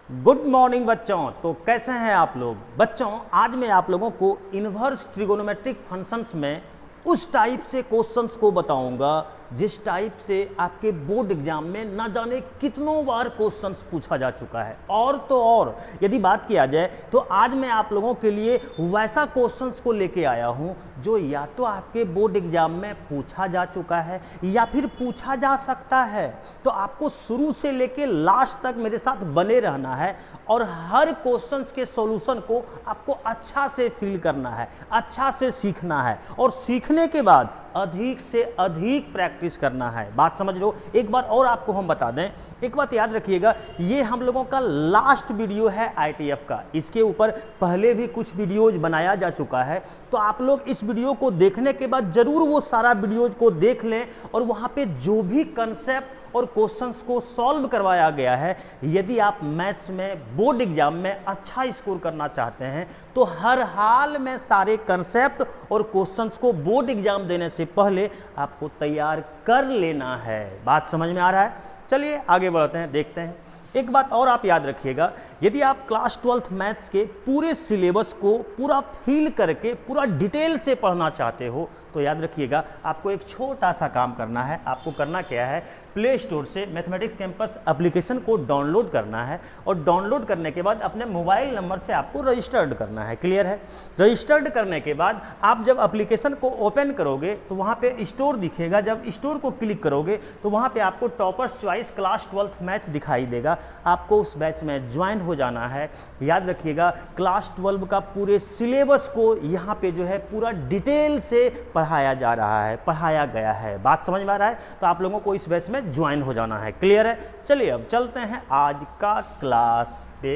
Good morning बच्चों। तो कैसे हैं आप लोग बच्चों? आज मैं आप लोगों को इन्वर्स ट्रिगोनोमेट्रिक फंक्शंस में उस टाइप से क्वेश्चंस को बताऊंगा जिस टाइप से आपके बोर्ड एग्जाम में ना जाने कितनों बार क्वेश्चंस पूछा जा चुका है। और तो और यदि बात किया जाए तो आज मैं आप लोगों के लिए वैसा क्वेश्चंस को लेके आया हूं जो या तो आपके बोर्ड एग्जाम में पूछा जा चुका है या फिर पूछा जा सकता है। तो आपको शुरू से लेके लास्ट तक मेरे साथ बने रहना है और हर क्वेश्चंस के सॉल्यूशन को आपको अच्छा से फील करना है, अच्छा से सीखना है और सीखने के बाद अधिक से अधिक प्रैक्टिस करना है। बात समझ लो। एक बार और आपको हम बता दें, एक बात याद रखिएगा, ये हम लोगों का लास्ट वीडियो है आईटीएफ का। इसके ऊपर पहले भी कुछ वीडियोज बनाया जा चुका है, तो आप लोग इस वीडियो को देखने के बाद जरूर वो सारा वीडियोज को देख लें और वहाँ पे जो भी कंसेप्ट और क्वेश्चंस को सॉल्व करवाया गया है, यदि आप मैथ्स में बोर्ड एग्जाम में अच्छा स्कोर करना चाहते हैं तो हर हाल में सारे कंसेप्ट और क्वेश्चंस को बोर्ड एग्जाम देने से पहले आपको तैयार कर लेना है। बात समझ में आ रहा है? चलिए आगे बढ़ते हैं, देखते हैं। एक बात और आप याद रखिएगा, यदि आप क्लास 12th मैथ्स के पूरे सिलेबस को पूरा फील करके पूरा डिटेल से पढ़ना चाहते हो तो याद रखिएगा आपको एक छोटा सा काम करना है। आपको करना क्या है, प्ले स्टोर से मैथमेटिक्स कैंपस एप्लीकेशन को डाउनलोड करना है और डाउनलोड करने के बाद अपने मोबाइल नंबर से आपको रजिस्टर्ड करना है। क्लियर है? रजिस्टर्ड करने के बाद आप जब एप्लीकेशन को ओपन करोगे तो वहाँ पे स्टोर दिखेगा। जब स्टोर को क्लिक करोगे तो वहाँ पे आपको toppers choice class 12th math दिखाई देगा। आपको उस बैच में ज्वाइन हो जाना है। याद रखिएगा क्लास 12 का पूरे सिलेबस को यहाँ पे जो है पूरा डिटेल से पढ़ाया जा रहा है, पढ़ाया गया है। बात समझ में आ रहा है? तो आप लोगों को इस बैच में ज्वाइन हो जाना है। क्लियर है? चलिए अब चलते हैं आज का क्लास पे।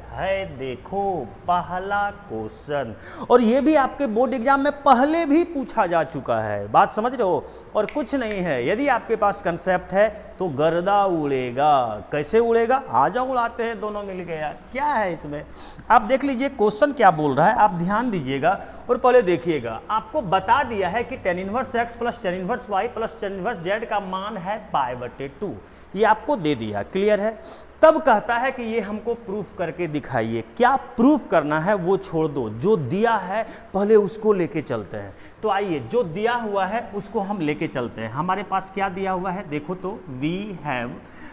है देखो पहला क्वेश्चन, और ये भी आपके बोर्ड एग्जाम में पहले भी पूछा जा चुका है। बात समझ रहे हो? और कुछ नहीं है, यदि आपके पास कंसेप्ट है तो गर्दा उड़ेगा। कैसे उड़ेगा? आ जाओ उड़ाते हैं दोनों मिलके यार। क्या है इसमें? आप देख लीजिए क्वेश्चन क्या बोल रहा है, आप ध्यान दीजिएगा और पहले देखिएगा। आपको बता दिया है कि tan inverse x plus tan inverse y plus tan inverse z का मान है π/2। ये आपको दे दिया। क्लियर है? तब कहता है कि ये हमको प्रूफ करके दिखाइए। क्या प्रूफ करना है वो छोड़ दो, जो दिया है पहले उसको लेके चलते हैं। तो आइए जो दिया हुआ है उसको हम लेके चलते हैं। हमारे पास क्या दिया हुआ है देखो तो, वी हैव,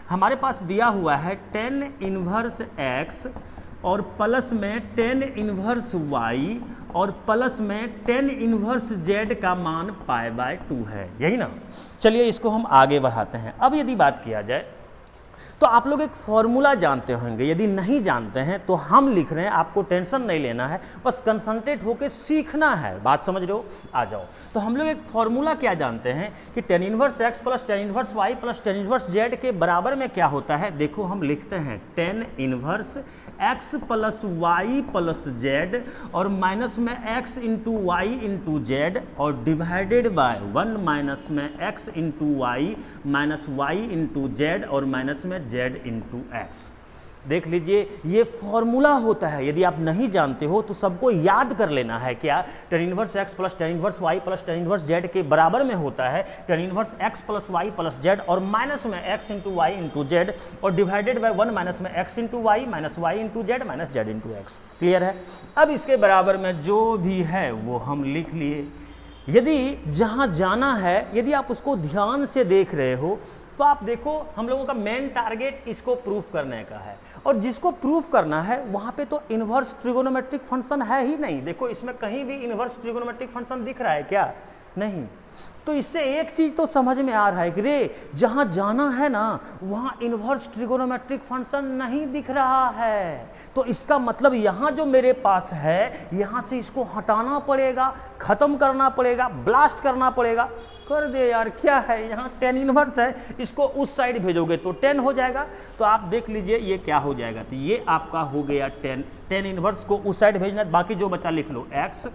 हमारे पास दिया हुआ है tan इनवर्स x और प्लस में tan इनवर्स y और प्लस में tan इनवर्स z का मान π/2 है। यही ना? चलिए इसको हम आगे बढ़ाते हैं। अब यदि बात किया जाए तो आप लोग एक फॉर्मूला जानते होंगे, यदि नहीं जानते हैं तो हम लिख रहे हैं, आपको टेंशन नहीं लेना है, बस कंसंट्रेट होकर सीखना है। बात समझ रहे हो? आ जाओ। तो हम लोग एक फॉर्मूला क्या जानते हैं कि tan inverse x plus tan inverse y plus tan inverse z के बराबर में क्या होता है। देखो हम लिखते हैं tan inverse x plus y plus z और माइनस में x into y into z और डिवाइडेड बाय 1 माइनस में x into y minus y into z और माइनस में z इंटू एक्स। देख लीजिए ये फॉर्मूला होता है। यदि आप नहीं जानते हो तो सबको याद कर लेना है। क्या? tan inverse x plus tan inverse y plus tan inverse z के बराबर में होता है tan inverse x plus y plus z और माइनस में x into y into z और डिवाइडेड बाय 1 माइनस में x into y minus y into z minus z into x. Clear है? अब इसके बराबर में जो भी है वो हम लिख लिए। यदि जहाँ जाना है, यदि आप उसको ध्यान से देख रहे हो तो आप देखो हम लोगों का मेन टारगेट इसको प्रूफ करने का है और जिसको प्रूफ करना है वहाँ पे तो इन्वर्स ट्रिगोनोमेट्रिक फंक्शन है ही नहीं। देखो इसमें कहीं भी इन्वर्स ट्रिगोनोमेट्रिक फंक्शन दिख रहा है क्या? नहीं। तो इससे एक चीज़ तो समझ में आ रहा है कि रे जहाँ जाना है ना वहाँ इन्वर्स ट्रिगोनोमेट्रिक फंक्शन नहीं दिख रहा है। तो इसका मतलब यहाँ जो मेरे पास है यहाँ से इसको हटाना पड़ेगा, ख़त्म करना पड़ेगा, ब्लास्ट करना पड़ेगा। कर दे यार, क्या है यहाँ tan इनवर्स है, इसको उस साइड भेजोगे तो 10 हो जाएगा। तो आप देख लीजिए ये क्या हो जाएगा। तो ये आपका हो गया 10 इनवर्स को उस साइड भेजना। बाकी जो बचा लिख लो x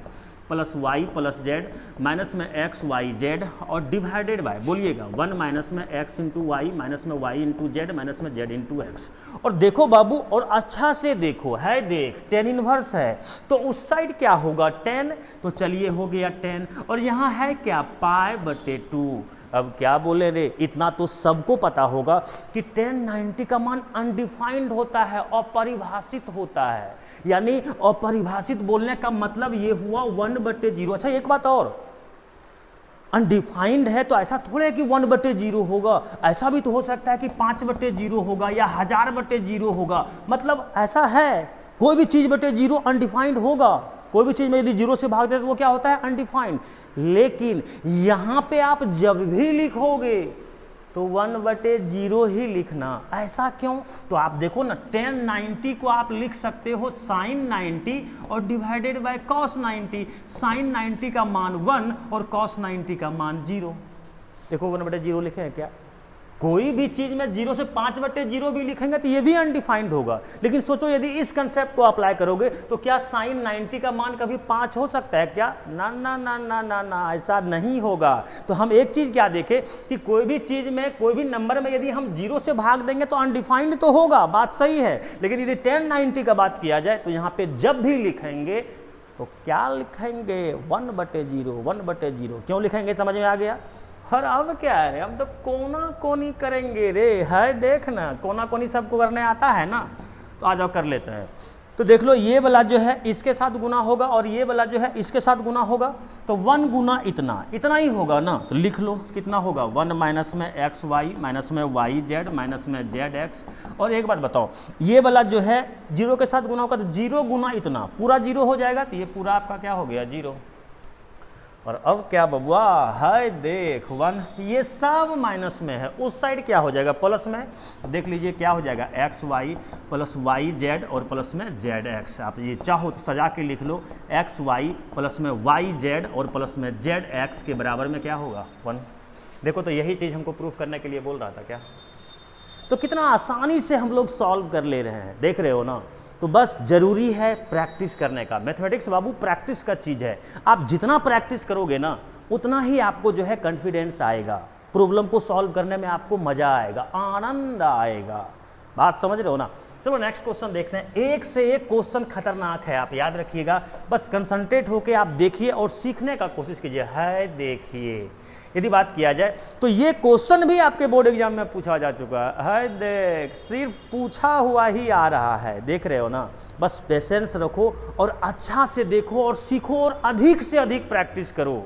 plus y plus z minus में एक्स वाई जेड और डिवाइडेड बाय, बोलिएगा 1 माइनस में एक्स इंटू वाई माइनस में वाई इंटू जेड माइनस में जेड इंटू एक्स। और देखो बाबू, और अच्छा से देखो, है देख tan इनवर्स है तो उस साइड क्या होगा 10। तो चलिए हो गया 10 और यहाँ है क्या π/2। अब क्या बोले रे, इतना तो सबको पता होगा कि 1090 का मान अनडिफाइंड होता है, अपरिभाषित होता है। यानी अपरिभाषित बोलने का मतलब ये हुआ 1/0। अच्छा एक बात और, अनडिफाइंड है तो ऐसा थोड़े है कि 1/0 होगा, ऐसा भी तो हो सकता है कि 5/0 होगा या 1000/0 होगा। मतलब ऐसा है, कोई भी चीज बटे 0 अनडिफाइंड होगा। कोई भी चीज में यदि 0 से भाग दे तो वो क्या होता है, अनडिफाइंड। लेकिन यहां पे आप जब भी लिखोगे तो 1/0 ही लिखना। ऐसा क्यों? तो आप देखो ना, 1090 को आप लिख सकते हो sin 90 और डिवाइडेड बाय cos 90। sin 90 का मान 1 और cos 90 का मान 0। देखो 1/0 लिखे हैं क्या? कोई भी चीज में 0 से 5/0 भी लिखेंगे तो ये भी अनडिफाइंड होगा। लेकिन सोचो यदि इस कंसेप्ट को अप्लाई करोगे तो क्या sin 90 का मान कभी 5 हो सकता है क्या? ना ना ना ना ना ना, ऐसा नहीं होगा। तो हम एक चीज क्या देखें कि कोई भी चीज में, कोई भी नंबर में यदि हम 0 से भाग देंगे तो अनडिफाइंड तो होगा, बात सही है। लेकिन यदि 1090 का बात किया जाए तो यहाँ पे जब भी लिखेंगे तो क्या लिखेंगे, 1/0 1/0। क्यों लिखेंगे, समझ में आ गया? और अब क्या है, अब तो कोना कोनी करेंगे रे। है देखना, कोना कोनी सबको करने आता है ना, तो आ जाओ कर लेते हैं। तो देख लो, ये वाला जो है इसके साथ गुना होगा और ये वाला जो है इसके साथ गुना होगा, तो 1 गुना इतना, इतना ही होगा ना। तो लिख लो कितना होगा, 1 माइनस में एक्स वाई माइनस में वाई जेड माइनस में जेड एक्स। और एक बात बताओ, ये वाला जो है 0 के साथ गुना होगा तो 0 गुना इतना, पूरा 0 हो जाएगा। तो ये पूरा आपका क्या हो गया, 0। और अब क्या बबुआ है, देख 1, ये सब माइनस में है, उस साइड क्या हो जाएगा, प्लस में। देख लीजिए क्या हो जाएगा, x y plus y z और प्लस में जेड एक्स। आप ये चाहो तो सजा के लिख लो, एक्स वाई प्लस में वाई जेड और प्लस में जेड एक्स के बराबर में क्या होगा, 1। देखो तो यही चीज़ हमको प्रूफ करने के लिए बोल रहा था क्या? तो कितना आसानी से हम लोग सॉल्व कर ले रहे हैं, देख रहे हो ना। तो बस जरूरी है प्रैक्टिस करने का। मैथमेटिक्स बाबू प्रैक्टिस का चीज़ है। आप जितना प्रैक्टिस करोगे ना उतना ही आपको जो है कॉन्फिडेंस आएगा, प्रॉब्लम को सॉल्व करने में आपको मजा आएगा, आनंद आएगा। बात समझ रहे हो ना? चलो नेक्स्ट क्वेश्चन देखते हैं। एक से एक क्वेश्चन खतरनाक है, आप याद रखिएगा। बस कंसंट्रेट होके आप देखिए और सीखने का कोशिश कीजिए। है देखिए, यदि बात किया जाए तो ये क्वेश्चन भी आपके बोर्ड एग्जाम में पूछा जा चुका है। देख, सिर्फ पूछा हुआ ही आ रहा है, देख रहे हो ना। बस पेशेंस रखो और अच्छा से देखो और सीखो और अधिक से अधिक प्रैक्टिस करो।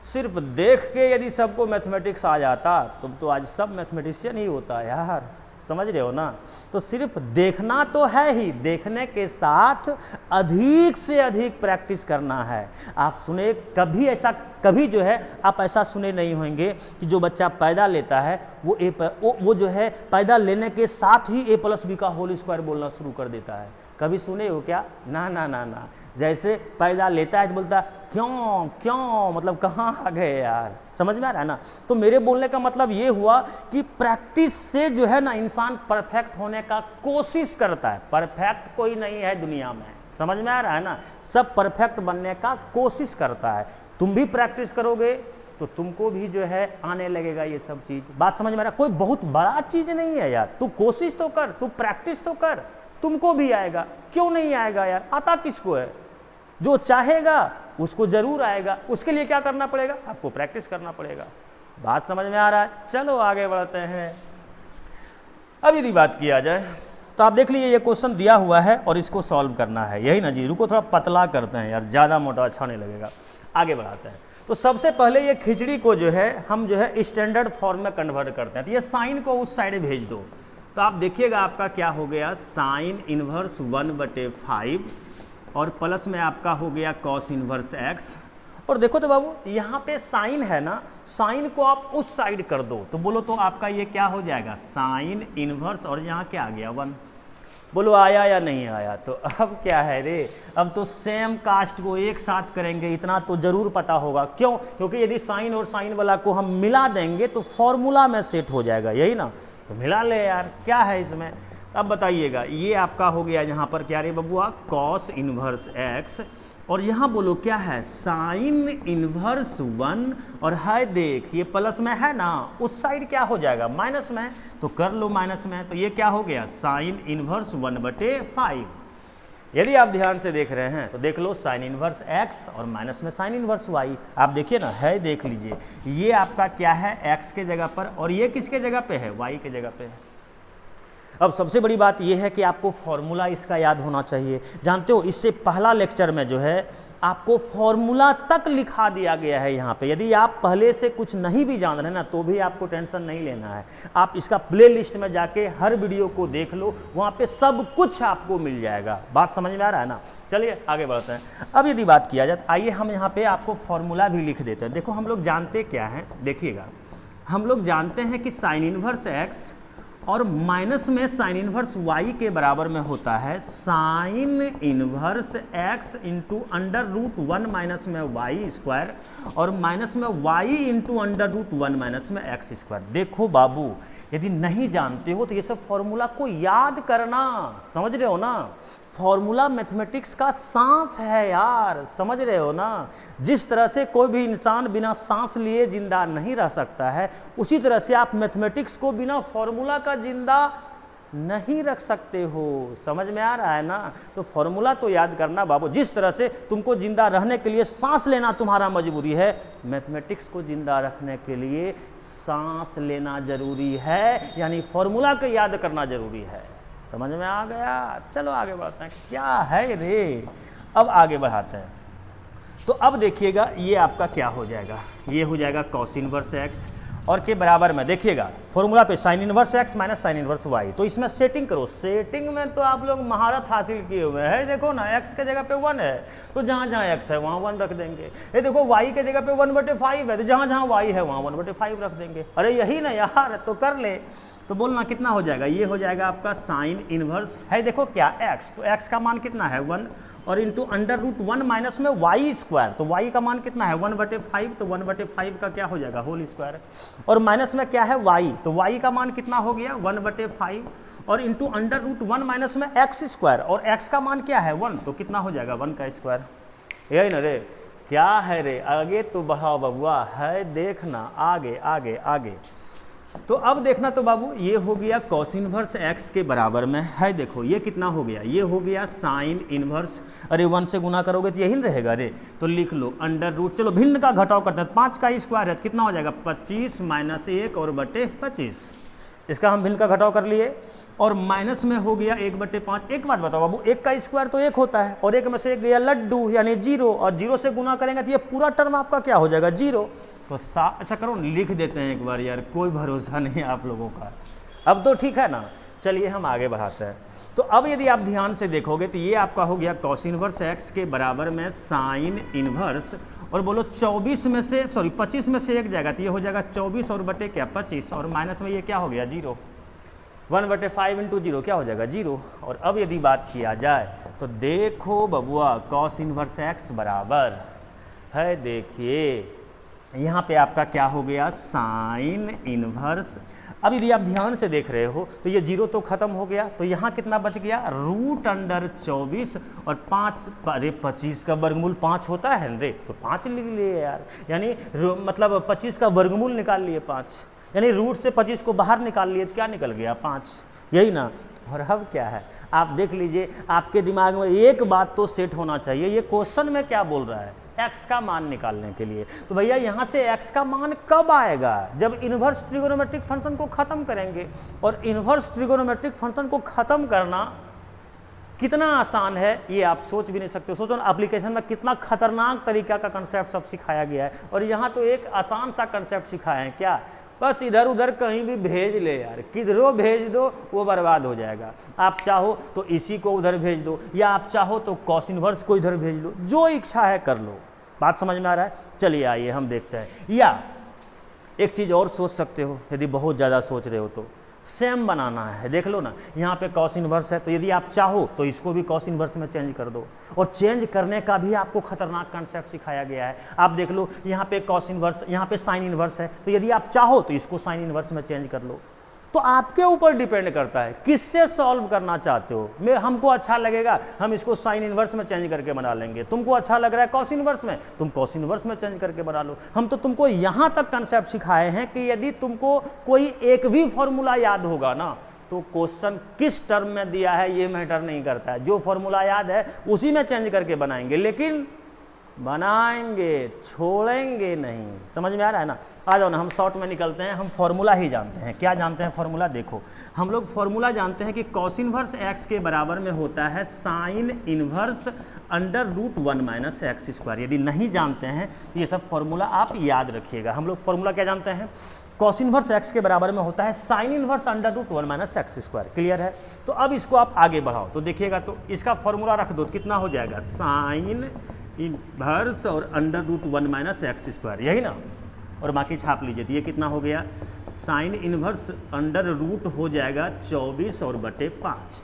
सिर्फ देख के यदि सबको मैथमेटिक्स आ जाता तो आज सब मैथमेटिशियन ही होता यार, समझ रहे हो ना। तो सिर्फ देखना तो है ही, देखने के साथ अधिक से अधिक प्रैक्टिस करना है। आप सुने कभी ऐसा, कभी जो है आप ऐसा सुने नहीं होंगे कि जो बच्चा पैदा लेता है वो जो है पैदा लेने के साथ ही a+b का होल स्क्वायर बोलना शुरू कर देता है। कभी सुने हो क्या? ना ना ना ना। जैसे पैदा लेता है तो बोलता है क्यों क्यों, मतलब कहाँ आ गए यार, समझ में आ रहा है ना। तो मेरे बोलने का मतलब ये हुआ कि प्रैक्टिस से जो है ना इंसान परफेक्ट होने का कोशिश करता है। परफेक्ट कोई नहीं है दुनिया में, समझ में आ रहा है ना। सब परफेक्ट बनने का कोशिश करता है। तुम भी प्रैक्टिस करोगे तो तुमको भी जो है आने लगेगा ये सब चीज। बात समझ में आ रहा है? कोई बहुत बड़ा चीज नहीं है यार, तू कोशिश तो कर, तू प्रैक्टिस तो कर, तुमको भी आएगा। क्यों नहीं आएगा यार? आता किसको है? जो चाहेगा उसको जरूर आएगा। उसके लिए क्या करना पड़ेगा? आपको प्रैक्टिस करना पड़ेगा। बात समझ में आ रहा है? चलो आगे बढ़ते हैं। अब यदि बात किया जाए तो आप देख लीजिए, ये क्वेश्चन दिया हुआ है और इसको सॉल्व करना है, यही ना जी। रुको थोड़ा पतला करते हैं यार, ज़्यादा मोटा अच्छा नहीं लगेगा। आगे बढ़ाते हैं। तो सबसे पहले ये खिचड़ी को जो है हम जो है स्टैंडर्ड फॉर्म में कन्वर्ट करते हैं। तो ये साइन को उस साइड भेज दो। तो आप देखिएगा आपका क्या हो गया, साइन इनवर्स 1/5 और प्लस में आपका हो गया कॉस इनवर्स एक्स। और देखो तो बाबू यहाँ पे साइन है ना, साइन को आप उस साइड कर दो तो बोलो तो आपका ये क्या हो जाएगा, साइन इनवर्स, और यहाँ क्या आ गया 1। बोलो आया या नहीं आया? तो अब क्या है रे, अब तो सेम कास्ट को एक साथ करेंगे, इतना तो जरूर पता होगा। क्यों? क्योंकि यदि साइन और साइन वाला को हम मिला देंगे तो फॉर्मूला में सेट हो जाएगा, यही ना। तो मिला ले यार, क्या है इसमें। अब बताइएगा, ये आपका हो गया यहाँ पर क्या रे बबुआ, कॉस इनवर्स एक्स, और यहाँ बोलो क्या है, साइन इनवर्स 1, और है देख ये प्लस में है ना, उस साइड क्या हो जाएगा माइनस में, तो कर लो माइनस में। तो ये क्या हो गया, साइन इनवर्स 1/5। यदि आप ध्यान से देख रहे हैं तो देख लो साइन इनवर्स x और माइनस में साइन इनवर्स y। आप देखिए ना, है, देख लीजिए, ये आपका क्या है, x के जगह पर, और ये किसके जगह पे है, y के जगह पे है। अब सबसे बड़ी बात यह है कि आपको फॉर्मूला इसका याद होना चाहिए। जानते हो, इससे पहला लेक्चर में जो है आपको फॉर्मूला तक लिखा दिया गया है यहाँ पे। यदि आप पहले से कुछ नहीं भी जान रहे ना तो भी आपको टेंशन नहीं लेना है। आप इसका प्ले लिस्ट में जाके हर वीडियो को देख लो, वहाँ पे सब कुछ आपको मिल जाएगा। बात समझ में आ रहा है ना? चलिए आगे बढ़ते हैं। अब यदि बात किया जाए, आइए हम यहाँ पे आपको फॉर्मूला भी लिख देते हैं। देखो, हम लोग जानते क्या हैं, देखिएगा, हम लोग जानते हैं कि साइन इनवर्स x और माइनस में साइन इनवर्स y के बराबर में होता है sine inverse x into under root 1 minus में y स्क्वायर और माइनस में y into under root 1 minus में x स्क्वायर। देखो बाबू, यदि नहीं जानते हो तो ये सब फॉर्मूला को याद करना, समझ रहे हो ना? फॉर्मूला मैथमेटिक्स का सांस है यार, समझ रहे हो ना? जिस तरह से कोई भी इंसान बिना सांस लिए जिंदा नहीं रह सकता है, उसी तरह से आप मैथमेटिक्स को बिना फॉर्मूला का जिंदा नहीं रख सकते हो। समझ में आ रहा है ना? तो फॉर्मूला तो याद करना बाबू। जिस तरह से तुमको जिंदा रहने के लिए सांस लेना तुम्हारा मजबूरी है, मैथमेटिक्स को जिंदा रखने के लिए सांस लेना जरूरी है, यानी फॉर्मूला को याद करना जरूरी है। समझ में आ गया? चलो आगे बढ़ते हैं। क्या है रे, अब आगे बढ़ाते हैं। तो अब देखिएगा, ये आपका क्या हो जाएगा, ये हो जाएगा कॉस इनवर्स x और के बराबर में, देखिएगा फॉर्मूला पे sign inverse x minus sign inverse y। तो इसमें सेटिंग करो। सेटिंग में तो आप लोग महारत हासिल किए हुए हैं। देखो ना, x के जगह पे 1 है तो जहाँ जहाँ x है वहाँ 1 रख देंगे। ये देखो, y के जगह पे 1/5 है तो जहाँ जहाँ y है वहाँ 1/5 रख देंगे। अरे यही ना यार, तो कर ले। तो बोलना कितना हो जाएगा, ये हो जाएगा आपका साइन इनवर्स है, देखो क्या, x, तो x का मान कितना है 1 और इंटू अंडर रूट 1 माइनस में y स्क्वायर, तो y का मान कितना है 1/5, तो 1/5 का क्या हो जाएगा होल स्क्वायर, और माइनस में क्या है y, तो y का मान कितना हो गया 1/5 और इंटू अंडर रूट 1 माइनस में x स्क्वायर, और x का मान क्या है 1, तो कितना हो जाएगा 1 का स्क्वायर। यही ना रे, क्या है रे, आगे तो बढ़ाओ बबुआ, है देखना, आगे आगे आगे। तो अब देखना तो बाबू, ये हो गया कॉस इनवर्स x के बराबर में है। देखो ये कितना हो गया, ये हो गया साइन इनवर्स, अरे 1 से गुना करोगे तो यही रहेगा रे, तो लिख लो अंडर रूट, चलो भिन्न का घटाव करते हैं, 5 का स्क्वायर है कितना हो जाएगा 25 माइनस 1 और बटे 25, इसका हम भिन्न का घटाव कर लिए, और माइनस में हो गया 1/5। एक बात बताओ बाबू, 1 का स्क्वायर तो 1 होता है और 1 में से 1 गया लड्डू यानी 0, और 0 से गुना करेंगे तो ये पूरा टर्म आपका क्या हो जाएगा 0। तो अच्छा करो, लिख देते हैं एक बार यार, कोई भरोसा नहीं है आप लोगों का। अब तो ठीक है ना, चलिए हम आगे बढ़ाते हैं। तो अब यदि आप ध्यान से देखोगे तो ये आपका हो गया कॉस इनवर्स x के बराबर में साइन इनवर्स, और बोलो 24 में से 25 में से 1 जाएगा तो ये हो जाएगा 24 और बटे क्या 25, और माइनस में ये क्या हो गया 0, 1/5 इंटू 0 क्या हो जाएगा 0। और अब यदि बात किया जाए तो देखो बबुआ, कॉस इनवर्स x बराबर है, देखिए यहाँ पे आपका क्या हो गया साइन इनवर्स। अब यदि आप ध्यान से देख रहे हो तो ये 0 तो खत्म हो गया, तो यहाँ कितना बच गया रूट अंडर 24 और 5, अरे 25 का वर्गमूल 5 होता है रे, तो 5 लिख लिए यार, यानी मतलब 25 का वर्गमूल निकाल लिए 5, यानी रूट से 25 को बाहर निकाल लिए तो क्या निकल गया 5, यही ना। और अब क्या है, आप देख लीजिए, आपके दिमाग में एक बात तो सेट होना चाहिए, ये क्वेश्चन में क्या बोल रहा है, x का मान निकालने के लिए। तो भैया यहाँ से x का मान कब आएगा, जब इन्वर्स ट्रिगोनोमेट्रिक फंक्शन को खत्म करेंगे। और इन्वर्स ट्रिगोनोमेट्रिक फंक्शन को खत्म करना कितना आसान है ये आप सोच भी नहीं सकते। सोचो ना, एप्लीकेशन में कितना खतरनाक तरीका का कंसेप्ट सब सिखाया गया है, और यहाँ तो एक आसान सा कंसेप्ट सिखाया है, क्या, बस इधर उधर कहीं भी भेज ले यार, किधरों भेज दो वो बर्बाद हो जाएगा। आप चाहो तो इसी को उधर भेज दो, या आप चाहो तो कॉस इनवर्स को इधर भेज लो, जो इच्छा है कर लो। बात समझ में आ रहा है? चलिए आइए हम देखते हैं। या एक चीज़ और सोच सकते हो, यदि बहुत ज़्यादा सोच रहे हो तो सेम बनाना है। देख लो ना, यहाँ पे कॉस इनवर्स है, तो यदि आप चाहो तो इसको भी कॉस इनवर्स में चेंज कर दो, और चेंज करने का भी आपको खतरनाक कंसेप्ट सिखाया गया है। आप देख लो, यहाँ पे कॉस इनवर्स, यहाँ पे साइन इनवर्स है, तो यदि आप चाहो तो इसको साइन इनवर्स में चेंज कर लो। तो आपके ऊपर डिपेंड करता है किससे सॉल्व करना चाहते हो। मैं, हमको अच्छा लगेगा हम इसको साइन इनवर्स में चेंज करके बना लेंगे, तुमको अच्छा लग रहा है कॉस इनवर्स में, तुम कॉस इनवर्स में चेंज करके बना लो। हम तो तुमको यहाँ तक कंसेप्ट सिखाए हैं कि यदि तुमको कोई एक भी फॉर्मूला याद होगा ना तो क्वेश्चन किस टर्म में दिया है ये मैटर नहीं करता है, जो फॉर्मूला याद है उसी में चेंज करके बनाएंगे, लेकिन बनाएंगे, छोड़ेंगे नहीं। समझ में आ रहा है ना? आ जाओ ना, हम शॉर्ट में निकलते हैं, हम फॉर्मूला ही जानते हैं। क्या जानते हैं फॉर्मूला? देखो, हम लोग फॉर्मूला जानते हैं कि कॉस इनवर्स एक्स के बराबर में होता है sine inverse under root 1 minus x square. यदि नहीं जानते हैं तो ये सब फॉर्मूला आप याद रखिएगा। हम लोग फॉर्मूला क्या जानते हैं? कॉस इनवर्स एक्स के बराबर में होता है sine inverse under root 1 minus x square. Clear है? तो अब इसको आप आगे बढ़ाओ तो देखिएगा, तो इसका फॉर्मूला रख दो, कितना हो जाएगा? साइन इनवर्स और under root 1 minus x square, यही ना? और बाकी छाप लीजिए, तो ये कितना हो गया? साइन इनवर्स अंडर रूट हो जाएगा 24 और बटे 5।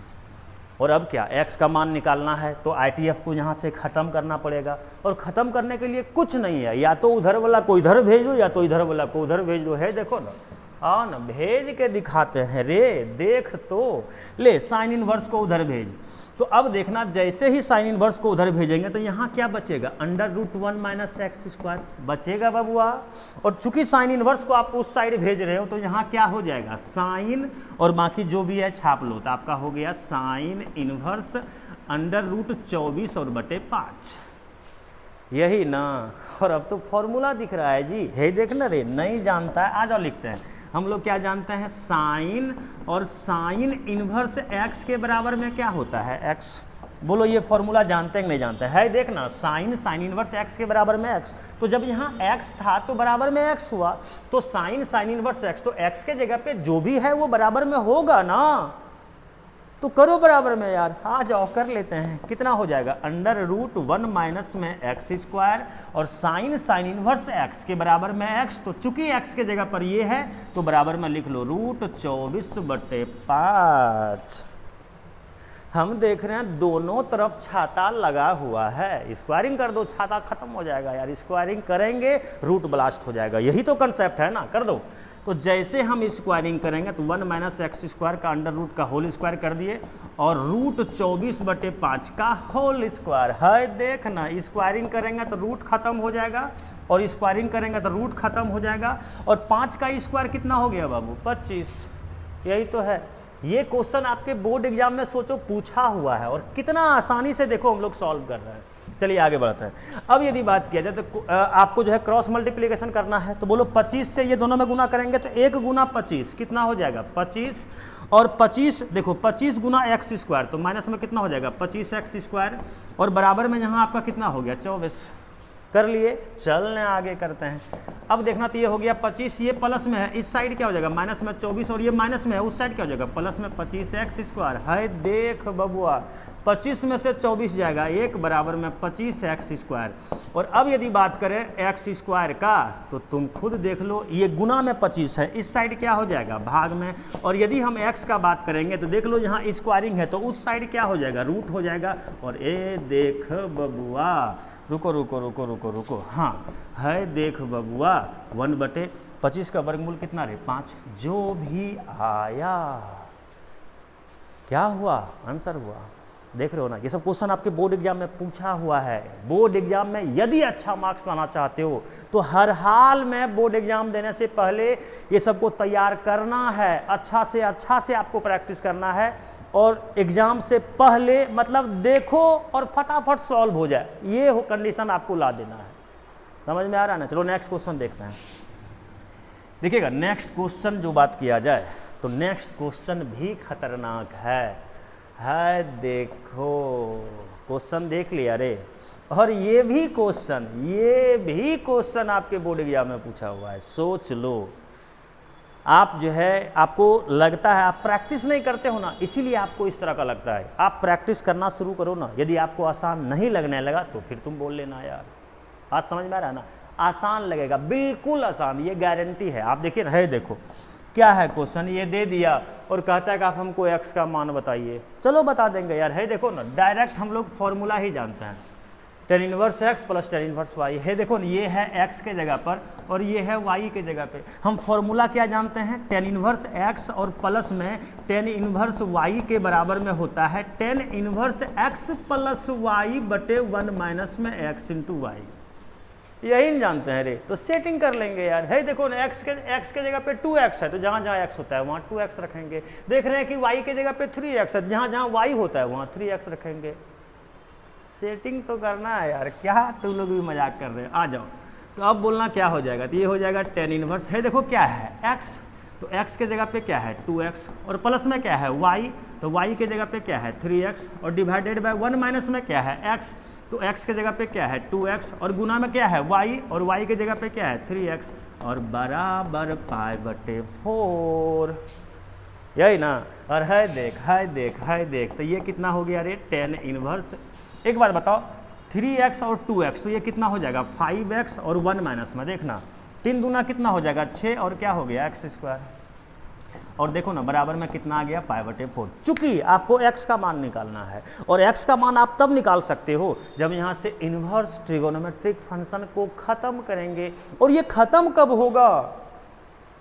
और अब क्या, x का मान निकालना है तो ITF को यहाँ से ख़त्म करना पड़ेगा, और ख़त्म करने के लिए कुछ नहीं है, या तो उधर वाला को इधर भेज दो या तो इधर वाला को उधर भेज दो। है देखो ना, हाँ ना, भेज के दिखाते हैं रे, देख तो ले, साइन इनवर्स को उधर भेज। तो अब देखना, जैसे ही साइन इनवर्स को उधर भेजेंगे तो यहाँ क्या बचेगा? Under root 1 minus x square बचेगा बबुआ। और चूंकि साइन इनवर्स को आप उस साइड भेज रहे हो तो यहाँ क्या हो जाएगा? साइन और बाकी जो भी है छाप लो, तो आपका हो गया साइन इनवर्स अंडर रूट 24 और बटे 5, यही ना? और अब तो फॉर्मूला दिख रहा है जी, है देखना रे, नहीं जानता है, आ जाओ लिखते हैं। हम लोग क्या जानते हैं? साइन और साइन इनवर्स एक्स के बराबर में क्या होता है? एक्स। बोलो ये फॉर्मूला जानते हैं कि नहीं जानते हैं? है देखना, साइन साइन इनवर्स एक्स के बराबर में एक्स, तो जब यहाँ एक्स था तो बराबर में एक्स हुआ, तो साइन साइन इनवर्स एक्स, तो एक्स के जगह पे जो भी है वो बराबर में होगा ना? तो करो बराबर में यार, आ जाओ कर लेते हैं। कितना हो जाएगा? अंडर रूट 1 माइनस में एक्स स्क्वायर और साइन साइन इनवर्स एक्स के बराबर में एक्स, तो चूंकि एक्स के जगह पर ये है तो बराबर में लिख लो रूट 24 बटे 5। हम देख रहे हैं दोनों तरफ छाता लगा हुआ है, स्क्वायरिंग कर दो, छाता खत्म हो जाएगा यार। स्क्वायरिंग करेंगे रूट ब्लास्ट हो जाएगा, यही तो कंसेप्ट है ना? कर दो। तो जैसे हम स्क्वायरिंग करेंगे तो 1 माइनस एक्स स्क्वायर का अंडर रूट का होल स्क्वायर कर दिए और रूट 24 बटे 5 का होल स्क्वायर। है देखना, स्क्वायरिंग करेंगे तो रूट खत्म हो जाएगा और स्क्वायरिंग करेंगे तो रूट खत्म हो जाएगा। और 5 का स्क्वायर कितना हो गया बाबू? 25। यही तो है। ये क्वेश्चन आपके बोर्ड एग्जाम में सोचो पूछा हुआ है, और कितना आसानी से देखो हम लोग सॉल्व कर रहे हैं। चलिए आगे बढ़ते हैं। अब यदि बात किया जाए तो आपको जो है क्रॉस मल्टीप्लिकेशन करना है, तो बोलो 25 से ये दोनों में गुना करेंगे तो 1 गुना 25 कितना हो जाएगा? 25। और 25 देखो, 25 गुना एक्स स्क्वायर, तो माइनस में कितना हो जाएगा? 25 एक्स स्क्वायर, और बराबर में यहाँ आपका कितना हो गया? 24। कर लिए, चलने आगे करते हैं। अब देखना, तो ये हो गया 25, ये प्लस में है, इस साइड क्या हो जाएगा? माइनस में 24, और ये माइनस में है, उस साइड क्या हो जाएगा? प्लस में 25 एक्स स्क्वायर। है देख बबुआ, 25 में से 24 जाएगा, 1 बराबर में 25 एक्स स्क्वायर। और अब यदि बात करें एक्स स्क्वायर का, तो तुम खुद देख लो, ये गुना में 25 है, इस साइड क्या हो जाएगा? भाग में। और यदि हम एक्स का बात करेंगे तो देख लो, यहाँ स्क्वायरिंग है तो उस साइड क्या हो जाएगा? रूट हो जाएगा। और ए देख बबुआ, रुको रुको रुको रुको रुको, हाँ है देख बबुआ, 1 बटे 25 का वर्गमूल कितना रे? 5। जो भी आया क्या हुआ? आंसर हुआ। देख रहे हो ना, ये सब क्वेश्चन आपके बोर्ड एग्जाम में पूछा हुआ है। बोर्ड एग्जाम में यदि अच्छा मार्क्स लाना चाहते हो तो हर हाल में बोर्ड एग्जाम देने से पहले ये सबको तैयार करना है, अच्छा से आपको प्रैक्टिस करना है, और एग्जाम से पहले मतलब देखो और फटाफट सॉल्व हो जाए, ये हो कंडीशन आपको ला देना है। समझ में आ रहा है ना? चलो नेक्स्ट क्वेश्चन देखते हैं। देखिएगा, नेक्स्ट क्वेश्चन जो बात किया जाए तो नेक्स्ट क्वेश्चन भी खतरनाक है देखो, क्वेश्चन देख लिया रे। और ये भी क्वेश्चन आपके बोर्ड एग्जाम में पूछा हुआ है। सोच लो, आप जो है, आपको लगता है आप प्रैक्टिस नहीं करते हो ना, इसीलिए आपको इस तरह का लगता है। आप प्रैक्टिस करना शुरू करो ना, यदि आपको आसान नहीं लगने लगा तो फिर तुम बोल लेना यार। बात समझ में आ रहा है ना? आसान लगेगा, बिल्कुल आसान, ये गारंटी है। आप देखिए ना, है देखो क्या है क्वेश्चन, ये दे दिया और कहता है कि आप हमको एक्स का मान बताइए। चलो बता देंगे यार। है देखो ना, डायरेक्ट हम लोग फॉर्मूला ही जानते हैं, tan inverse x plus tan inverse y. है देखो ना, ये है एक्स के जगह पर और ये है वाई के जगह पे। हम फॉर्मूला क्या जानते हैं? tan इनवर्स एक्स और प्लस में tan इनवर्स वाई के बराबर में होता है tan inverse x plus y बटे 1 माइनस में एक्स इंटू वाई। यही नहीं जानते हैं रे, तो सेटिंग कर लेंगे यार। है देखो ना, x के जगह पे 2x है तो जहाँ जहाँ x होता है वहाँ 2x रखेंगे। देख रहे हैं कि y के जगह पे 3x है, जहाँ जहाँ y होता है वहाँ 3x रखेंगे। सेटिंग तो करना है यार, क्या तुम लोग भी मजाक कर रहे हो। आ जाओ, तो अब बोलना क्या हो जाएगा, तो ये हो जाएगा tan इनवर्स। है देखो क्या है x, तो x के जगह पे क्या है 2x, और प्लस में क्या है y, तो y के जगह पे क्या है 3x, और डिवाइडेड बाय 1 माइनस में क्या है x, तो x के जगह पे क्या है 2x, और गुना में क्या है y, और y के जगह पे क्या है 3x, और बराबर π/4, यही ना। और है देख, है देख, है देख, तो ये कितना हो गया रे tan इनवर्स। एक बात बताओ, 3x और 2x, तो ये कितना हो जाएगा 5x, और 1 माइनस में देखना 3 दूना कितना हो जाएगा 6, और क्या हो गया x², और देखो ना बराबर में कितना आ गया π/4। चूंकि आपको x का मान निकालना है, और x का मान आप तब निकाल सकते हो जब यहाँ से इन्वर्स ट्रिगोनोमेट्रिक फंक्शन को ख़त्म करेंगे। और ये ख़त्म कब होगा,